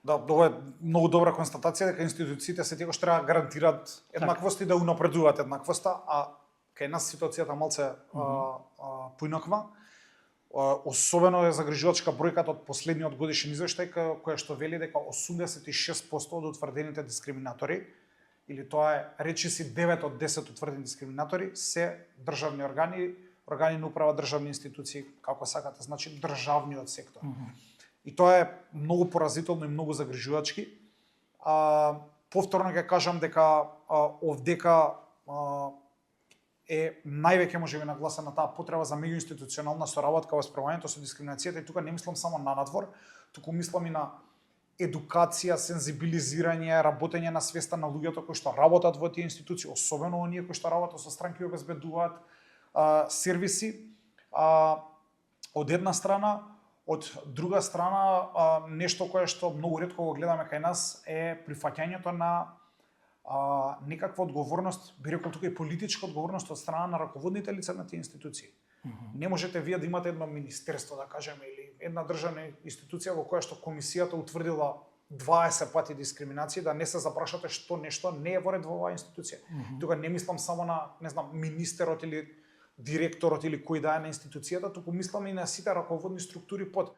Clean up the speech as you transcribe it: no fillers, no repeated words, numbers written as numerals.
Да, ова е многу добра констатација дека институциите секогаш треба да гарантираат еднаквост и да унапредуваат еднаквоста, а кај нас ситуацијата малце поинаква. Особено е загрижувачка бројката од последниот годишен извештај која што вели дека 86% од утврдените дискриминатори, или тоа е речиси 9 од 10 утврдени дискриминатори се државни органи, органи на управа, државни институции, како сакате, значи државниот сектор. И тоа е многу поразително и многу загрижувачки. Повторно ќе кажам дека овдека е највеќе можеби нагласена таа потреба за меѓуинституционална соработка во справувањето со дискриминацијата, и тука не мислам само на надвор, туку мислам и на едукација, сензибилизирање, работење на свеста на луѓето кои што работат во тие институции, особено оние кои што работат со странки и обезбедуваат сервиси. Од една страна, од друга страна, нешто кое што многу ретко го гледаме кај нас е прифаќањето на некаква одговорност, би рекол тука и политичка одговорност од страна на раководните лица на тие институции. Не можете вие да имате едно министерство, да кажеме, или една државна институција во која што комисијата утврдила 20 пати дискриминација, да не се запрашате што нешто не е во ред во оваа институција. Тука не мислам само на, не знам, министерот или директорот или кој да е на институцијата, туку мислам и на сите раководни структури под